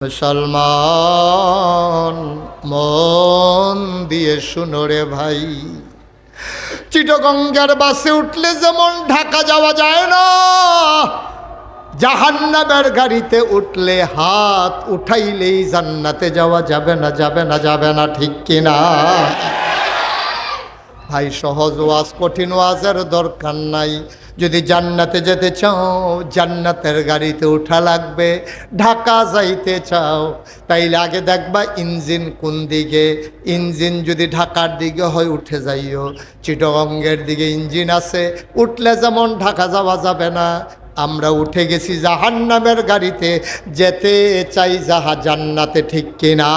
মুসলমান মন দিয়ে শুনো রে ভাই, চিটাগঙ্গের বাসে উঠলে যেমন ঢাকা যাওয়া যায় না, জাহান্নামের গাড়িতে উঠলে হাত উঠাইলেই জান্নাতে যাওয়া যাবে না, যাবে না, যাবে না, ঠিক কিনা? ভাই সহজ ওয়াজ, কঠিন ওয়াজের দরকার নাই। যদি জান্নাতে যেতে চাও জান্নাতের গাড়িতে উঠা লাগবে। ঢাকা যাইতে চাও তাইলে আগে দেখবা ইঞ্জিন কোন দিকে। ইঞ্জিন যদি ঢাকার দিকে হয় উঠে যাইও, চিটাগঙ্গের দিকে ইঞ্জিন আছে, উঠলে যেমন ঢাকা যাওয়া যাবে না। আমরা উঠে গেছি জাহান্নামের গাড়িতে, যেতে চাই জান্নাতে, ঠিক কিনা?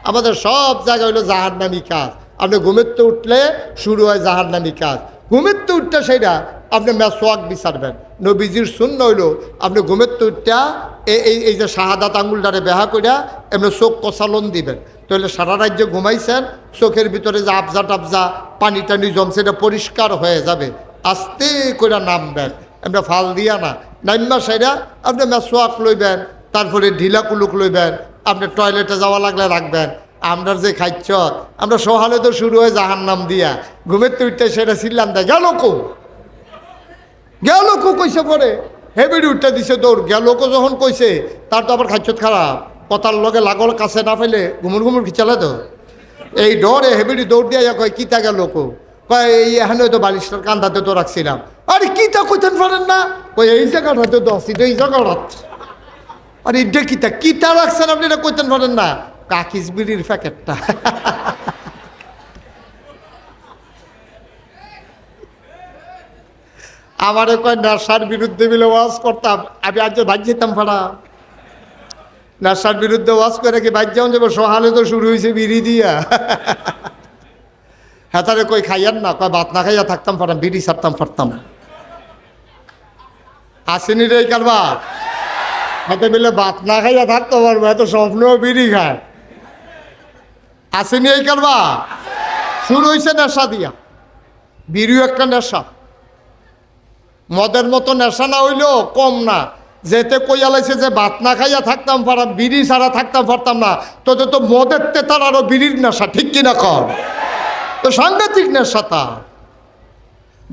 আমাদের সব জায়গায় হলো জাহান্নামী কাজ। আপনি ঘুমের তো উঠলে শুরু হয় জাহান্নামী কাজ। ঘুমের তো উঠতে সেইটা আপনি মেসওয়াক বিচারবেন। নবীজির সুন্নাহ হইলো আপনি ঘুমের তো উঠটা এই যে শাহাদাত আঙ্গুলটারে বেহা করিয়া এমনি চোখ কষালন দিবেন। তাহলে সারা রাজ্যে ঘুমাইছেন, চোখের ভিতরে যে আবজা টাবজা পানি টানি জমছে এটা পরিষ্কার হয়ে যাবে। আস্তে করে নামবেন, এমনি ফাল দিয়া না, নাইমা সাইডা আপনি মেসওয়াক লইবেন, তারপরে ঢিলা কুলুক লইবেন। আপনি টয়লেটে যাওয়া লাগলে রাখবেন। আমরা যে খাইছ আমরা সহালে তো শুরু হয় জাহান্নাম দিয়া। ঘুমের তো উঠতে সেটা ছিলাম দেয় গেল কো কইছে পরে হেবিডি উঠতে দিছে দৌড় গেল কো যখন কইছে তার তো আবার খাইছত খারাপ, কথার লগে লাগল কাছে না পাইলে ঘুমুর খিচালে তো এই ডরে হেবিডি দৌড় দিয়া কয় কিতা গেল কো, কয় এই এখানে তো বালিশটার কান্দাতে তো রাখছিলাম। আরে কিতা কইতেন পারেন না, কই এই জায়গাটাতে তো আসছি, এই জায়গাটা। আরে এটা কিতা রাখছেন আপনি, এটা কইতেন পারেন না? কাকিস বিড়ির প্যাকেটটা। আমারে কয় নেশার বিরুদ্ধে মিলে ওয়াজ করতাম, আমি আজ ভাজ যেতাম ফাড়া। নেশার বিরুদ্ধে ওয়াজ করে কি ভাজ যাও যাবো? সহালে তো শুরু হয়েছে বিড়ি দিয়া। হেতারে কই খাইয়ান না, কয় ভাত না খাইয়া থাকতাম পারতাম, বিড়ি ছাড়তাম পারতাম। আসেনি রে কারবা হাতে মিলে ভাত না খাইয়া থাকতে পারবো, এত স্বপ্নেও বিড়ি খায়। আসেনি এই কারবা? শুরু হয়েছে নেশা দিয়া। বিড়িও একটা নেশা, মদের মতো নেশা না হইলেও কম না। যেতে কইয়া লাইছে যে ভাত না খাইয়া থাকতাম পারতাম, বিড়ি ছাড়া থাকতাম পারতাম না, তো মদের তেতার আরো বিড়ির নেশা, ঠিক কিনা কর? তো সাংঘাতিক নেশা। তার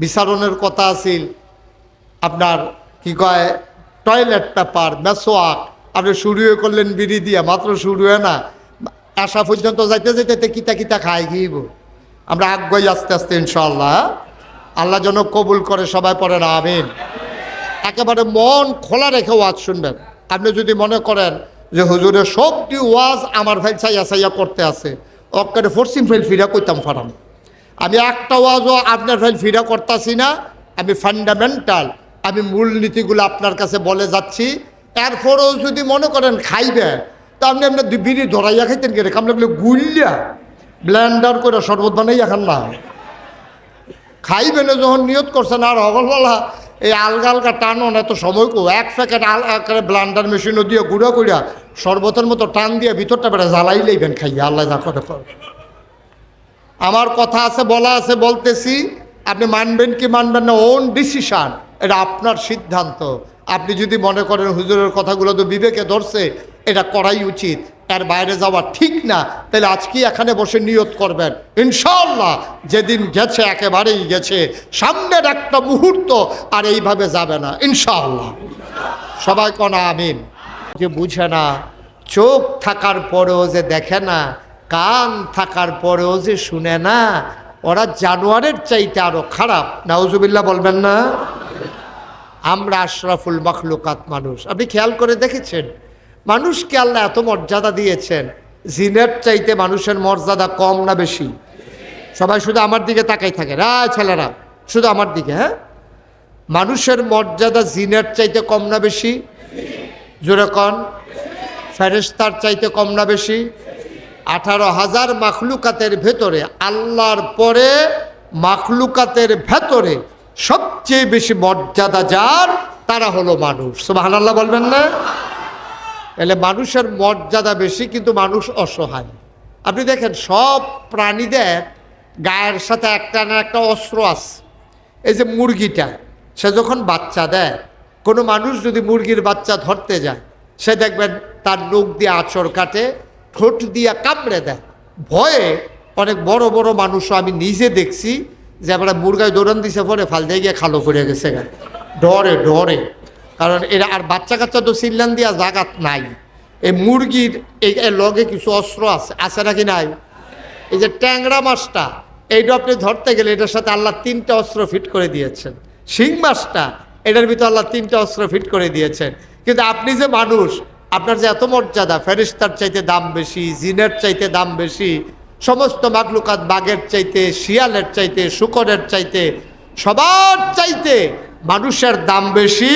বিচারণের কথা আছিল আপনার কি কয় টয়লেট পেপার, মেসোয়াক, আপনি শুরু করলেন বিড়ি দিয়া, মাত্র শুরু হয় না, আসা পর্যন্ত যাইতে যাইতে কিতা খাই গিয়েব। আমরা আগ্রহী আস্তে আস্তে ইনশাআল্লাহ, আল্লাহ যেন কবুল করে। সবাই পড়েন আমিন। একেবারে মন খোলা রেখে ওয়াজ শুনবেন। আপনি যদি মনে করেন যে হুজুরের সবটি ওয়াজ আমার ভাই চাইয়া করতে আছে, অক্কারে ফরসিম ফাইল ফিরা করতাম ফারাম। আমি একটা ওয়াজও আপনার ফাইল ফিরা করতেছি না। আমি ফান্ডামেন্টাল, আমি মূলনীতিগুলো আপনার কাছে বলে যাচ্ছি। এরপরেও যদি মনে করেন খাইবেন, তা আপনি আপনার বিড়ি ধরাইয়া খাইতেন কে রেখে, আপনার গুলিয়া ব্লেন্ডার করে শরবত বানাইয়া খান না। খাইবেন যখন নিয়ত করছেন, আর হগলবেলা এই আলগা টানো না, এত সময় কো এক প্যাকেট ব্লান্ডার মেশিনও দিয়ে গুঁড়া করিয়া শরবতের মতো টান দিয়ে ভিতরটা বেড়া জ্বালাই লইবেন খাইয়া, আল্লাহ যা করে। আমার কথা আছে, বলা আছে, বলতেছি। আপনি মানবেন কি মানবেন না, ওন ডিসিশন, এটা আপনার সিদ্ধান্ত। আপনি যদি মনে করেন হুজুরের কথাগুলো তো বিবেকে ধরছে, এটা করাই উচিত, এর বাইরে যাওয়া ঠিক না, তাহলে আজকে এখানে বসে নিয়ত করবেন ইনশাআল্লাহ যেদিন গেছে একেবারেই গেছে, সামনের একটা মুহূর্ত আর এইভাবে যাবে না ইনশাআল্লাহ। সবাই কোন আমিন। যে বুঝে না, চোখ থাকার পরেও যে দেখে না, কান থাকার পরেও যে শুনে না, ওরা জানোয়ারের চাইতে আরো খারাপ। নাউজুবিল্লাহ বলবেন না? আমরা আশরাফুল মখলুকাত মানুষ। আপনি খেয়াল করে দেখেছেন মানুষকে আল্লাহ এত মর্যাদা দিয়েছেন, জিনের চাইতে মানুষের মর্যাদা কম না বেশি? সবাই শুধু আমার দিকে তাকাই থাকে, ছেলেরা শুধু আমার দিকে। হ্যাঁ, মানুষের মর্যাদা জিনের চাইতে কম না বেশি? জোরে কন। ফেরেশতার চাইতে কম না বেশি? 18,000 মাখলুকাতের ভেতরে আল্লাহর পরে মাখলুকাতের ভেতরে সবচেয়ে বেশি মর্যাদা যার, তারা হলো মানুষ। সুবহানাল্লাহ বলবেন না? এলে মানুষের মর্যাদা বেশি, কিন্তু মানুষ অসহায়। আপনি দেখেন সব প্রাণীদের গায়ের সাথে একটা না একটা অস্ত্র আছে। এই যে মুরগিটা, সে যখন বাচ্চা দেয়, কোনো মানুষ যদি মুরগির বাচ্চা ধরতে যায়, সে দেখবেন তার নখ দিয়ে আঁচড় কাটে, ঠোঁট দিয়ে কামড়ে দেয়। ভয়ে অনেক বড় বড় মানুষও আমি নিজে দেখছি যে আমরা মুরগায় দৌড়ান দিছে, পরে ফাল দিয়ে গিয়ে খালো পড়ে গেছে গা, ডরে ডরে। কারণ এরা আর বাচ্চা কাচ্চা তো চিল্লান দিয়া জাগাত নাই। এই মুরগির এই লগে কিছু অস্ত্র আছে, আছে নাকি নাই? এই যে ট্যাংরা মাছটা, এইটা আপনি ধরতে গেলে এটার সাথে আল্লাহ 3টা অস্ত্র ফিট করে দিয়েছেন। শিং মাছটা, এটার ভিতরে আল্লাহ 3টা অস্ত্র ফিট করে দিয়েছেন। কিন্তু আপনি যে মানুষ, আপনার যে এত মর্যাদা, ফেরেশতার চাইতে দাম বেশি, জিনের চাইতে দাম বেশি, সমস্ত মাগলুকাত বাঘের চাইতে, শিয়ালের চাইতে, শূকরের চাইতে, সবার চাইতে মানুষের দাম বেশি,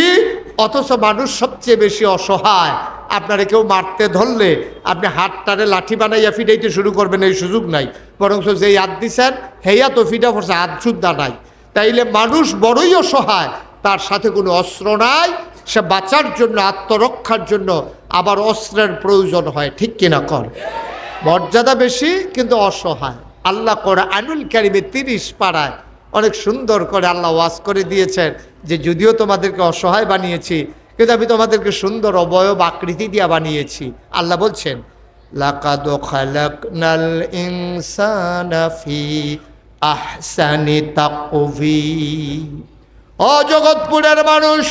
অথচ মানুষ সবচেয়ে বেশি অসহায়। আপনারে কেউ মারতে ধরলে আপনি হাতটারে লাঠি বানাইয়া ফিটাইতে শুরু করবেন, এই সুযোগ নাই। বরং যেই হাত দিছেন হেয়া তো ফিটা পড়ছে, হাত সুদ্ধা নাই। তাইলে মানুষ বড়ই অসহায়, তার সাথে কোনো অস্ত্র নাই, সে বাঁচার জন্য, আত্মরক্ষার জন্য আবার অস্ত্রের প্রয়োজন হয়। ঠিক কিনা কর? মর্যাদা বেশি কিন্তু অসহায়। আল্লাহ কোরআনুল কারীমে 30 পারায় অনেক সুন্দর করে আল্লাহ ওয়াজ করে দিয়েছেন যে যদিও তোমাদেরকে অসহায় বানিয়েছি, কিন্তু আমি তোমাদেরকে সুন্দর অবয়ব আকৃতি দিয়া বানিয়েছি। আল্লাহ বলছেন, লাকাদ খালাকনাল ইনসানা ফি আহসানি তাকওয়িম। ও জগৎপুরের মানুষ,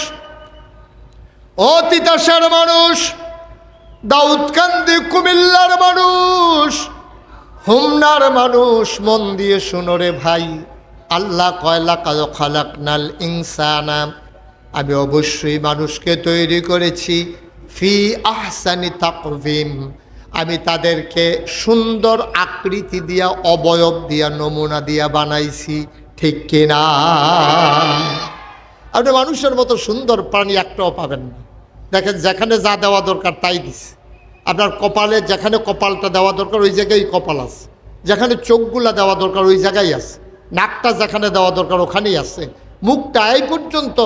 ও তিতাসের মানুষ, দাউদকান্দি কুমিল্লার মানুষ, হোমনার মানুষ, মন দিয়ে শুনো রে ভাই। আল্লাহ কয় লাকাদ খালাকনাল ইনসানা, আমি অবশ্যই মানুষকে তৈরি করেছি ফি আহসানি তাকওয়িম, আমি তাদেরকে সুন্দর আকৃতি দিয়া, অবয়ব দিয়া, নমুনা দিয়া বানাইছি। ঠিক কিনা? আপনি মানুষের মতো সুন্দর প্রাণী একটাও পাবেন না। দেখেন, যেখানে যা দেওয়া দরকার তাই দিছে। আপনার কপালে যেখানে কপালটা দেওয়া দরকার ওই জায়গায় কপাল আছে, যেখানে চোখগুলা দেওয়া দরকার ওই জায়গায় আছে, নাকটা যেখানে দেওয়া দরকার ওখানেই আছে, মুখটা এই পর্যন্ত।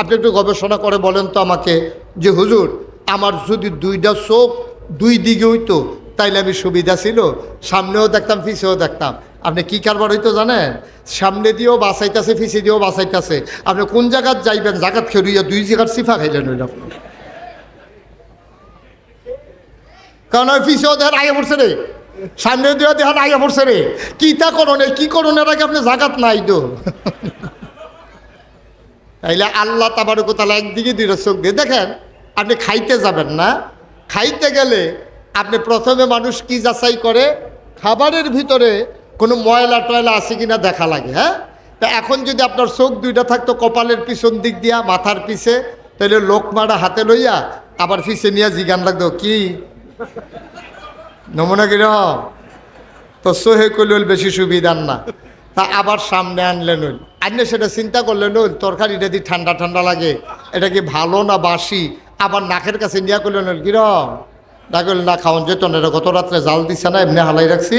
আপনি একটু গবেষণা করে বলেন তো আমাকে যে হুজুর, আমার যদি 2টা চোখ 2 দিকে হইতো তাইলে আমি সুবিধা ছিল, সামনেও দেখতাম পিছেও দেখতাম। আপনি কি কারবার হইতো জানেন? সামনে দিয়েও বাঁচাইতেছে, পিছিয়ে দিয়েও বাঁচাইতেছে। আপনি কোন জায়গায় যাইবেন, জায়গাত খেলুইয়া 2 জায়গার সিফা খাইলেন হইল আপনি। কারণ ওই পিছিয়েও দেখেন আগে পড়ছে রে, সামনে দিয়েও দেখেন আগে পড়ছে রে। কি তা করুন, কি করুন, এর আগে আপনি জায়গাত নাই তো। তাইলে আল্লাহ তাবারক ওয়া তাআলা একদিকে 2টা চোখ দিয়ে দেখেন। আপনি খাইতে যাবেন না, খাইতে গেলে আপনি প্রথমে মানুষ কি যাচাই করে, খাবারের ভিতরে কোনো ময়লা টয়লা আছে কিনা দেখা লাগে। হ্যাঁ, তা এখন যদি আপনার চোখ 2টা থাকতো কপালের পিছন দিক দিয়া, মাথার পিছে, তাহলে লোকমাটা হাতে লইয়া আবার পিছে নিয়ে জিগান লাগতো কি নমুনা কিরকম, তো সোহে কইল বেশি সুবিধার না, তা আবার সামনে আনলেন। আনলে সেটা চিন্তা করলেন, তরকারিটা দিয়ে ঠান্ডা ঠান্ডা লাগে, এটা কি ভালো না বাসি, আবার নাকের কাছে নিয়ে করলেন কিরম, ডাকল না খাওয়ান যেত না, এটা গত রাত্রে জাল দিচ্ছে না, এমনি হালাই রাখছি,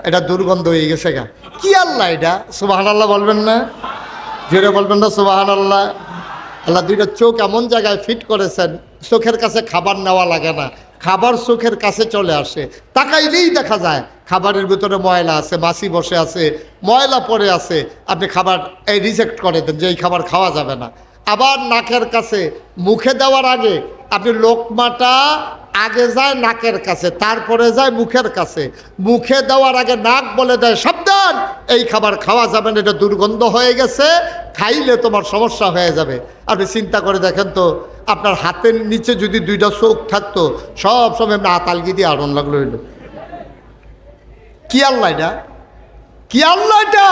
এটা দুর্গন্ধ হয়ে গেছে গা। কি আল্লাহ এটা? সুবহানাল্লাহ বলবেন না? জোরে বলবেন না সুবহানাল্লাহ? আল্লাহ 2টা চোখ এমন জায়গায় ফিট করেছেন, চোখের কাছে খাবার নেওয়া লাগে না, খাবার চোখের কাছে চলে আসে। তাকাইলেই দেখা যায় খাবারের ভিতরে ময়লা আছে, মাছি বসে আছে, ময়লা পড়ে আছে, আপনি খাবার এই রিজেক্ট করে দেন যে এই খাবার খাওয়া যাবে না। আবার নাকের কাছে, মুখে দেওয়ার আগে আপনি লোকমাটা আগে যায় নাকের কাছে, তারপরে যায় মুখের কাছে। মুখে দেওয়ার আগে নাক বলে দেয় সাবধান, এই খাবার খাওয়া যাবে না, এটা দুর্গন্ধ হয়ে গেছে, খাইলে তোমার সমস্যা হয়ে যাবে। আপনি চিন্তা করে দেখেন তো, আপনার হাতের নিচে যদি 2টা চোখ থাকতো, সব সময় আপনি আতালগি দিয়ে আড়ন লাগলো হইল। কি আল্লাহ এটা? কি আল্লাহ এটা?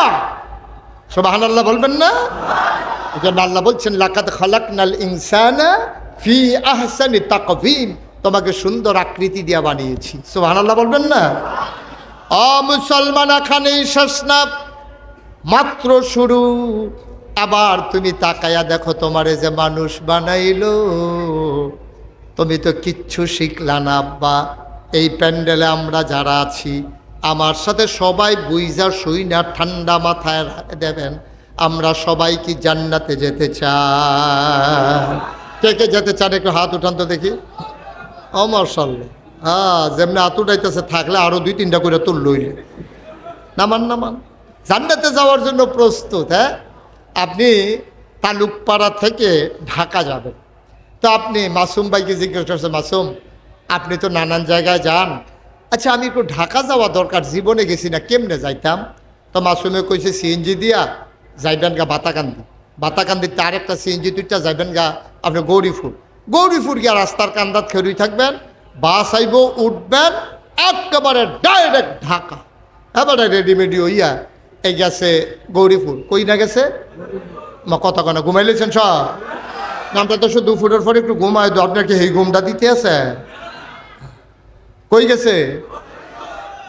সুবহানাল্লাহ বলবেন না? এজন্য আল্লাহ বলছেন লাকাদ খালাকনাল ইনসানা ফি আহসানি তাকওয়িম, তোমাকে সুন্দর আকৃতি দিয়া বানিয়েছি। সুবহানাল্লাহ বলবেন না? মুসলমান এখানেই শেষ না, মাত্র শুরু। আবার তুমি তাকায়া দেখো, তোমারে যে মানুষ বানাইলো, তুমি তো কিচ্ছু শিখলা না আব্বা। এই প্যান্ডেলে আমরা যারা আছি, আমার সাথে সবাই বুইজা শুই না, ঠান্ডা মাথায় দেবেন, আমরা সবাই কি জান্নাতে যেতে চাই? কে কে যেতে চান একটু হাত উঠান তো দেখি। ও মাশাআল্লাহ, হ্যাঁ, যেমনি হাত উঠাইতেছে থাকলে আরো 2-3টা করে তুললই। নামান নামান, জান্নাতে যাওয়ার জন্য প্রস্তুত। হ্যাঁ, আপনি তালুকপাড়া থেকে ঢাকা যাবেন, তো আপনি মাসুম ভাইকে জিজ্ঞেস করছে, মাসুম আপনি তো নানান জায়গায় যান, আচ্ছা আমি একটু ঢাকা যাওয়া দরকার, জীবনে গেছি না, কেমনে যাইতাম? তো মাসুমে কইছে সিএনজি দিয়া যাইবেন গা বাতাকান্দি, বাতাকান্দিতে আরেকটা সিএনজি দুইটা যাইবেন গা আপনি গৌরীপুর, গৌরীপুর গিয়া রাস্তার কান্দাত খেরুই থাকবেন, বাস আইব, উঠবেন, একেবারে ডাইরেক্ট ঢাকা। এবারে রেডিমেডি হইয়া এই গেছে গৌরীপুর। কই না গেছে কথা কেন ঘুমাইলেছেন সব? নামটা তো শুধু দুপুরের পরে একটু ঘুমায়, আপনাকে এই ঘুমটা দিতে আছে। কই গেছে?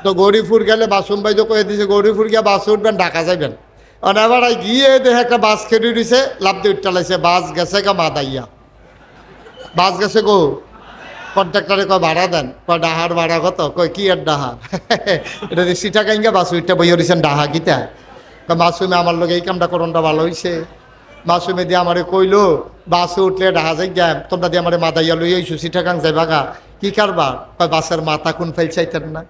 তো গৌরীপুর গেলে বাসুম ভাই তো কয়ে দিয়েছে গৌরীপুর গিয়ে বাসে উঠবেন, ঢাকা যাইবেন। মানে এবার গিয়ে দেখে একটা বাস খেয়ে দিছে, লাভ দিয়ে উঠটালাইছে, বাস গেছে গা মাদাইয়া, বাস গেছে গো। কন্ট্রাক্টরে কয় ভাড়া দেন, কয় ডাহার ভাড়া কত? কয় কি আর ডাহা? এটা দিয়ে সিটাকাইঙ্গা বাস উঠটা বইয়া দিয়েছেন, ডাহা কিতা? কয় মাসুমে আমার লোক এই কামটা করণটা ভালো হয়েছে। মাসুমে দিয়ে আমারে কইলো বাসে উঠলে ডাহা যাই গ্যাম, তোমরা দিয়ে আমার মাদাইয়া লই আইসু সিটাকাং যাইবা গা, কি কারবার? কয় বাসের মাথা কোন ফেল চাইতেন না?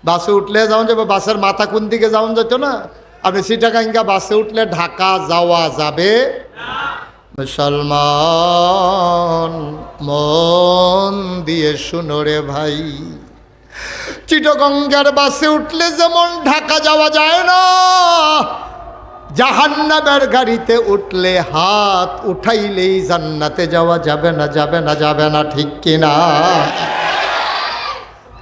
বাসে উঠলে যাওয়া যাবে, বাসের মাথা কোন দিকে যাওয়া যেত না? আপনি সিটাকাঙ্গা বাসে উঠলে ঢাকা যাওয়া যাবে। মুসলমান মন দিয়ে শুনো রে ভাই, চিটাগঙ্গার বাসে উঠলে যেমন ঢাকা যাওয়া যায় না, জাহান্নামের গাড়িতে উঠলে হাত উঠাইলেই জান্নাতে যাওয়া যাবে না, যাবে না, যাবে না, ঠিক কিনা?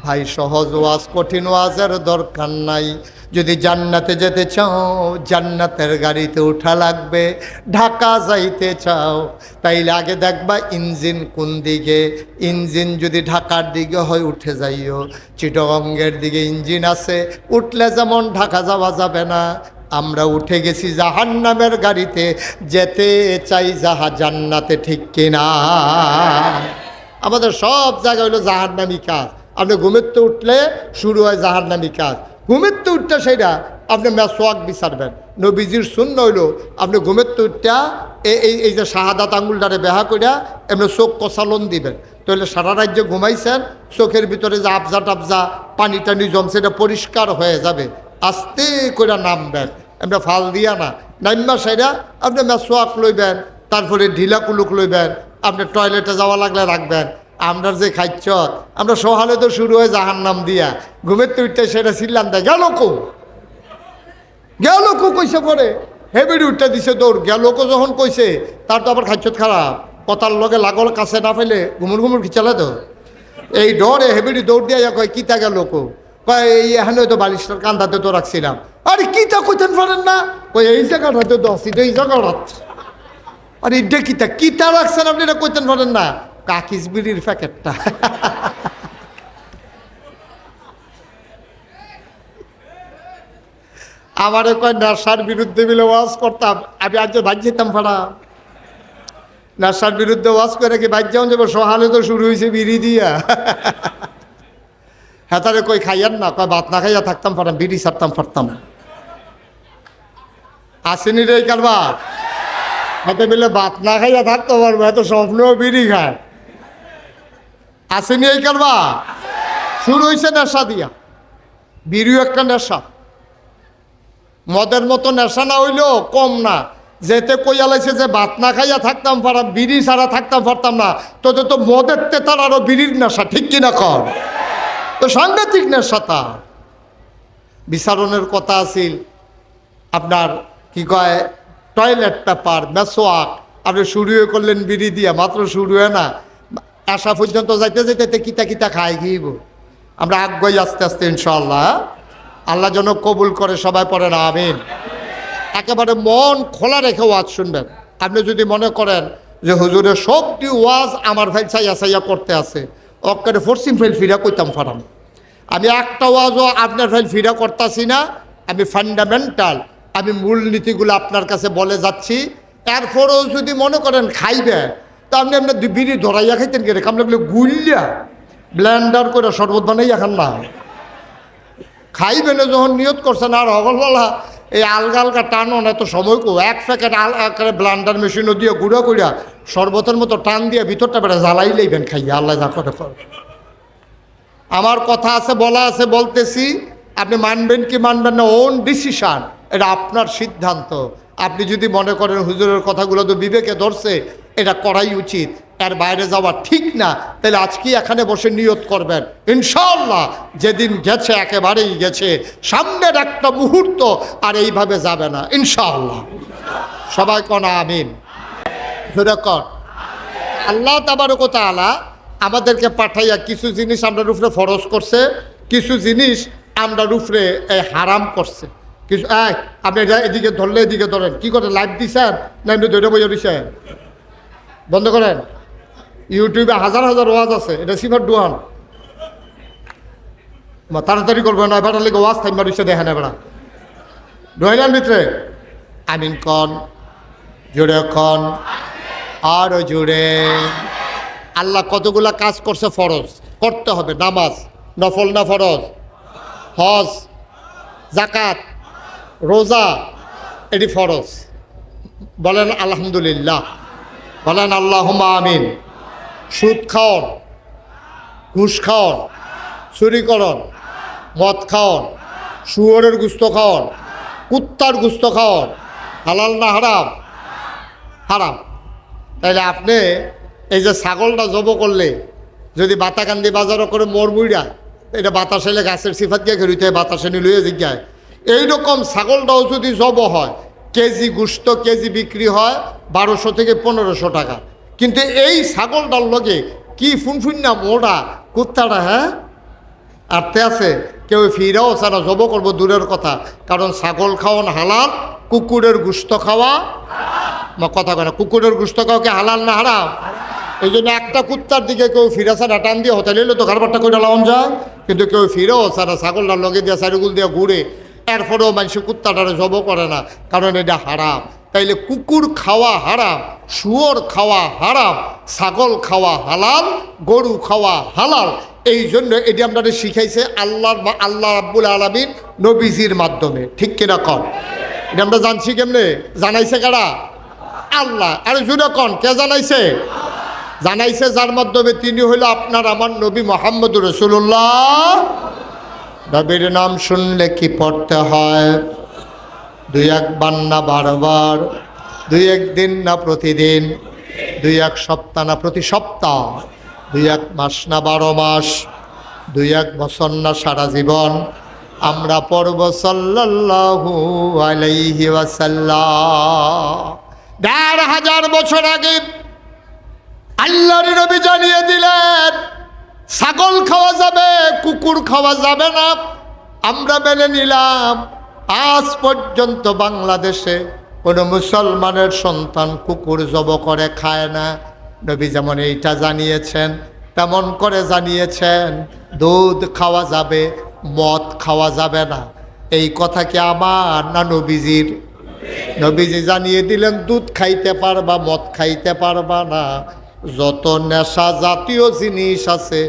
ভাই সহজ ওয়াজ, কঠিন ওয়াজের দরকার নাই। যদি জান্নাতে যেতে চাও জান্নাতের গাড়িতে উঠা লাগবে। ঢাকা যাইতে চাও তাইলে আগে দেখবা ইঞ্জিন কোন দিকে, ইঞ্জিন যদি ঢাকার দিকে হয় উঠে যাইও, চিটাগঙ্গের দিকে ইঞ্জিন আছে, উঠলে যেমন ঢাকা যাওয়া যাবে না। আমরা উঠে গেছি জাহান্নামের গাড়িতে, যেতে চাই জান্নাতে, ঠিক কিনা? আমাদের সব জায়গা হইলো জাহান্নামী কাজ। আপনি ঘুমেতে উঠলে শুরু হয় জাহান্নামী কাজ। ঘুমেতে উঠতে সেইটা আপনি মেসওয়াক বিচারবেন। নবীজির সুন্নাহ হইল আপনি ঘুমেতে উঠটা এই যে শাহাদাত আঙ্গুলটারে বেহা করিয়া এমনি চোখ কষালন দিবেন। তাহলে সারা রাজ্যে ঘুমাইছেন, চোখের ভিতরে যে আবজা টাবজা পানি টানি জমছে এটা পরিষ্কার হয়ে যাবে। আস্তে করে নামবেন, এমনি ফাল দিয়া না, নাইম্বা সাইরা আপনি মেসওয়াক লইবেন, তারপরে ঢিলা কুলুক লইবেন, আপনি টয়লেটে যাওয়া লাগলে রাখবেন। আমরা যে খাইছ আমরা সহালে তো শুরু হয় জাহান্নাম দিয়া, ঘুমের তুইটা সেটা ছিলাম দেয় গেল কো, গেল কো কইছে পরে হেবিডি উঠটা দিছে দৌড়, গেল কো যখন কইছে তার তো আবার খাইছত খারাপ, কথার লগে লাগল কাছে না ফেলে ঘুমুর ঘুমুর খিচালে তো এই ডরে হেবিডি দৌড় দিয়া কয় কিতা গেল কো, কয় এই এখানে তো বালিশটার কান্দাতে তো রাখছিলাম। আরে কিতা কইতেন পারেন না? কই এই জায়গাটাতে তো আসি, এই জায়গাটা। আরে এটা কিতা কিতা রাখছেন আপনি, এটা কইতেন পারেন না? কাকিস বিড়ির প্যাকেটটা। আমারে কয় নেশার বিরুদ্ধে মিলে ওয়াজ করতাম, আমি আজ বাজ যেতাম ভাড়া। নেশার বিরুদ্ধে ওয়াজ করে কি বাজ যাও যাবো? সহালে তো শুরু হয়েছে বিড়ি দিয়া। হেতারে কই খাইয়ান না, কয় ভাত না খাইয়া থাকতাম পারতাম, বিড়ি ছাড়তাম পারতাম। আসেনি রে কারবা হাতে মিলে ভাত না খাইয়া থাকতে পারবো, এত স্বপ্নও বিড়ি খায়। আসেনি এই কারবা? শুরু হয়েছে নেশা দিয়া। বিড়িও একটা নেশা, মদের মতো নেশা না হইলেও কম না। যেতে কইয়া লাইছে যে ভাত না খাইয়া থাকতাম পারতাম, বিড়ি ছাড়া থাকতাম পারতাম না, তোদের তো মদের তেতার আরো বিড়ির নেশা, ঠিক কিনা কর? তো সাংঘাতিক নেশা। তার বিচারণের কথা আছিল আপনার কি কয় টয়লেট পেপার, মেসোয়াক, আপনি শুরু করলেন বিড়ি দিয়া, মাত্র শুরু হয় না, আসা পর্যন্ত যাইতে যাইতে কিতা কিতা খাই গিয়েব। আমরা আগ্রহী আস্তে আস্তে ইনশাআল্লাহ, আল্লাহ যেন কবুল করে, সবাই পড়েন আমিন। একেবারে মন খোলা রেখে ওয়াজ শুনবেন। আপনি যদি মনে করেন যে হুজুরের সবটি ওয়াজ আমার ভাই চাইয়া চাইয়া করতে আছে, অক্কারে ফরসিম ফেল ফিরা কইতাম ফারাম। আমি একটা ওয়াজও আপনার ফাইল ফিরা করতেছি না, আমি ফান্ডামেন্টাল, আমি মূলনীতিগুলো আপনার কাছে বলে যাচ্ছি। এরপরেও যদি মনে করেন খাইবে, তা আপনি আপনার বিড়ি ধরাইয়া খাইতেন কেন? কামড়াগুলো গুলিয়া ব্লেন্ডার করে শরবত বানাইয়া খান না, খাইবেন যখন নিয়ত করছেন। আর হগলওয়ালা এই আলগা আলগা টানন এত সময় কো, এক প্যাকেট আলগা ব্লান্ডার মেশিনও দিয়ে গুঁড়া করিয়া শরবতের মতো টান দিয়ে ভিতরটা বেড়া জ্বালাই লইবেন খাইয়া, আল্লাহ যা করে। আমার কথা আছে, বলা আছে, বলতেছি, আপনি মানবেন কি মানবেন না ওন ডিসিশন, এটা আপনার সিদ্ধান্ত। আপনি যদি মনে করেন হুজুরের কথাগুলো তো বিবেকে ধরছে, এটা করাই উচিত, এর বাইরে যাওয়া ঠিক না। তাহলে আজকে এখানে বসে নিয়ত করবেন ইনশাআল্লাহ যেদিন গেছে একেবারেই গেছে, সামনের একটা মুহূর্ত আর এইভাবে যাবে না ইনশাআল্লাহ। সবাই কোন আমিন। কর আল্লাহ তাবারক ওয়া তাআলা আমাদেরকে পাঠাইয়া কিছু জিনিস আমরা উপরে ফরজ করছে, কিছু জিনিস আমরা উপরে হারাম করছে। কিছু আপনি এটা এদিকে ধরলে এদিকে ধরেন, কি করেন লাইভ দিছেন না এমনি ধরে বইয়া দিছেন? বন্ধ করেন। ইউটিউবে হাজার হাজার ওয়াজ আছে, এটা সিফার ডুয়ান তাড়াতাড়ি করবো না, এবার লেগে ওয়াজ থাইমা দিচ্ছে দেখেন এবার ডুয়াইলার ভিতরে আমিন কন, জোরে কন, আরো জোরে। আল্লাহ কতগুলা কাজ করছে ফরজ, করতে হবে। নামাজ নফল না ফরজ, হজ, জাকাত, রোজা, এটি ফরজ। বলেন আলহামদুলিল্লাহ, বলেন আল্লাহুম্মা আমিন। সুদ খাওন, ঘুষ খাওন, চুরি করন, মদ খাওন, শুয়োরের গুস্ত খাওন, কুত্তার গুস্ত খাওন, হালাল না হারাম? হারাম। তাইলে আপনি এই যে ছাগলটা জব করলে যদি বাতাকান্দি বাজারও করে মরমুইরা, এটা বাতাসে এলে গাছের সিফাত গিয়ে ঘেরিতে বাতাসে নিলুয়ে জিজ্ঞায়, এইরকম ছাগলটাও যদি জব হয়, কেজি গুস্ত কেজি বিক্রি হয় 1200 থেকে 1500 টাকা। কিন্তু এই ছাগলটার লগে কি ফুনফুন্না মোড়া কুত্তাটা, হ্যাঁ আরতে আছে, কেউ ফিরাও সারা জব করবো দূরের কথা। কারণ ছাগল খাওয়ান হালাল, কুকুরের গুস্ত খাওয়া কথা কয় না, কুকুরের গুস্ত খাওয়াকে হালাল না হারাম? এই জন্য একটা কুত্তার দিকে কেউ ফিরা সারা টান দিয়ে হোটেলে এলো তো কারবারটা করে লাউন যায়, কিন্তু কেউ ফিরেও সারা ছাগলটার লগে দিয়ে চারিগুল দিয়ে ঘুরে, এরপরেও মানুষ কুত্তাটারে জব করে না, কারণ এটা হারাম। তাইলে কুকুর খাওয়া হারাম, শুয়োর খাওয়া হারাম, ছাগল খাওয়া হালাল, গরু খাওয়া হালাল। এই জন্য এটি আপনাদের শিখাইছে আল্লাহ রাব্বুল আলামিন নবীজির মাধ্যমে, ঠিক কিনা কন? এটা আমরা জানছি কেমনে? জানাইছে কারা? আল্লাহ। আরে জুড়ে কন কে জানাইছে? জানাইছে যার মাধ্যমে, তিনি হইল আপনার আমার নবী মুহাম্মদুর রাসূলুল্লাহ। নবীর নাম শুনলে কি পড়তে হয়? 2-1 বার না 12 বার, 2-1 দিন না প্রতিদিন, 2-1 সপ্তাহ না প্রতি সপ্তাহ, 2-1 মাস না 12 মাস, 2-1 বছর না সারা জীবন আমরা পড়ব সাল্লাল্লাহু আলাইহি ওয়াসাল্লাম। 1500 বছর আগে আল্লাহর নবী জানিয়ে দিলেন ছাগল খাওয়া যাবে, কুকুর খাওয়া যাবে না। আমরা মেনে নিলাম। আজ পর্যন্ত বাংলাদেশে কোনো মুসলমানের সন্তান কুকুর জব করে খায় না। নবী যেমন এইটা জানিয়েছেন তেমন করে জানিয়েছেন দুধ খাওয়া যাবে, মদ খাওয়া যাবে না। এই কথা কি আমার না নবীজির? নবীজি জানিয়ে দিলেন দুধ খাইতে পারবা, মদ খাইতে পারবা না। যত নেশা জাতীয় জিনিস আছে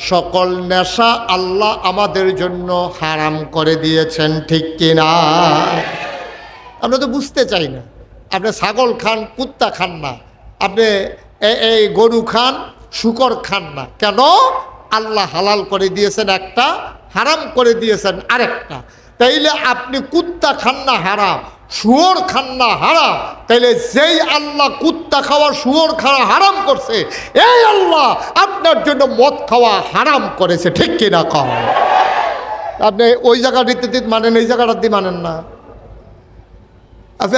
সকল নেশা আল্লাহ আমাদের জন্য হারাম করে দিয়েছেন, ঠিক কিনা? আমরা তো বুঝতে চাই না। আপনি ছাগল খান, কুত্তা খান না, আপনি এই গরু খান, শূকর খান না। কেন? আল্লাহ হালাল করে দিয়েছেন একটা, হারাম করে দিয়েছেন আরেকটা। তাইলে আপনি কুত্তা খান না হারাম, শুয়োর খান না হারাম, তাইলে যেই আল্লাহ কুত্তা খাওয়া শুয়োর খাওয়া হারাম করছে, এই আল্লাহ আপনার জন্য মদ খাওয়া হারাম করেছে, ঠিক কিনা কম? আপনি ওই জায়গার রীতিতে মানেন, এই জায়গাটার দিয়ে মানেন না।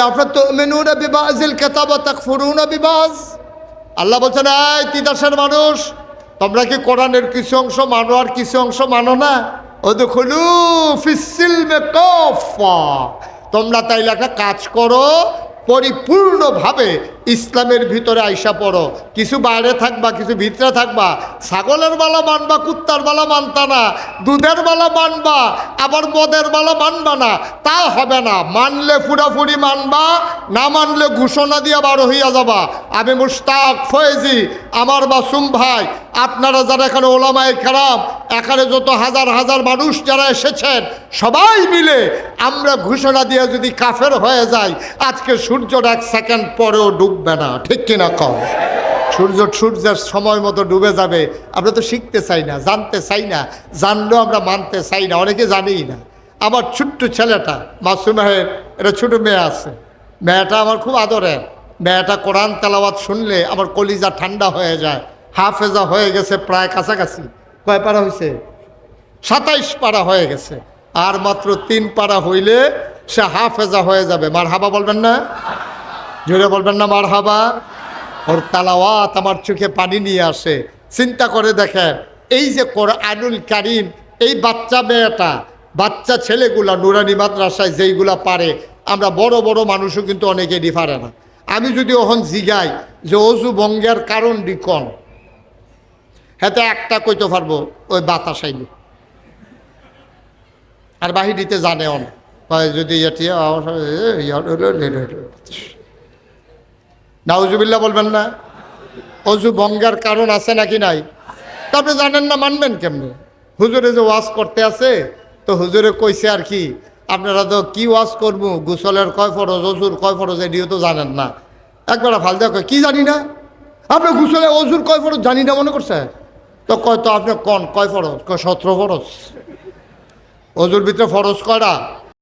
আপনার তো মেনুনা বিবাজিল কেতাবা তাকফুরুনা বিবাজ। আল্লাহ বলছেন এই তিতাসের মানুষ, তোমরা কি কোরআনের কিছু অংশ মানো আর কিছু অংশ মানো না? ওদখুলু ফিসসিলমে কাফা। তোমরা তাইলে একটা কাজ করো, পরিপূর্ণভাবে ইসলামের ভিতরে আইসা পড়ো। কিছু বাইরে থাকবা, কিছু ভিতরে থাকবা। ছাগলের বালা মানবা, কুত্তার বালা মানতা না, দুধের বালা মানবা, আবার মদের বালা মানবা না, তা হবে না। মানলে পুরাপুরি মানবা, না মানলে ঘোষণা দিয়ে বার হইয়া যাবা। আমি মুশতাক ফয়েজি, আমার মাসুম ভাই, আপনারা যারা এখানে ওলামায়ে কেরাম, এখানে যত হাজার হাজার মানুষ যারা এসেছেন, সবাই মিলে আমরা ঘোষণা দিয়ে যদি কাফের হয়ে যাই, আজকে সূর্যর 1 সেকেন্ড পরেও ডুববে না, ঠিক কিনা কম? সূর্যের সময় মতো ডুবে যাবে। আমরা তো শিখতে চাই না, জানতে চাই না, জানলেও আমরা মানতে চাই না, অনেকে জানিই না। আমার ছোট্ট ছেলেটা মাসুমের, এটা ছোটো মেয়ে আছে, মেয়েটা আমার খুব আদরের, মেয়েটা কোরআন তেলাওয়াত শুনলে আমার কলিজা ঠান্ডা হয়ে যায়। হাফেজা হয়ে গেছে প্রায় কাছাকাছি। কয় পারা হয়েছে? 27 পারা হয়ে গেছে। আর মাত্র 3 পারা হইলে সে হাফেজা হয়ে যাবে। মার হাবা বলবেন না? জোরে বলবেন না মার হাবা? ওর তেলাওয়াত আমার চোখে পানি নিয়ে আসে। চিন্তা করে দেখেন, এই যে কোরআনুল কারীম, এই বাচ্চা মেয়েটা, বাচ্চা ছেলেগুলা নুরানি মাদ্রাসায় যেইগুলা পারে, আমরা বড় বড় মানুষও কিন্তু অনেকেরই পারে না। আমি যদি ওখান জিগাই যে অজু ভঙ্গের কারণ কোন, হ্যাঁ একটা কইতে পারবো, ওই বাতাস আইল। আর বাহিরিতে জানে অন যদি নাউজুবিল্লাহ বলবেন না? অজু ভঙ্গের কারণ আছে নাকি নাই? তারপরে জানেন না, মানবেন কেমনে? হুজুরে যে ওয়াজ করতে আছে, তো হুজুরে কইছে আর কি, আপনারা তো কি ওয়াজ করবো, গোসলের কয় ফরজ, অজুর কয় ফরজ, এটিও তো জানেন না। একবার ফালদা কয় কি জানি না? আপনি গোসলে অজুর কয় ফরজ জানি না মনে করছে? তো কয় তো আপনি কন কয় ফরজ? কয় 17 ফরজ। অজুর ভিতরে ফরজ কয়টা?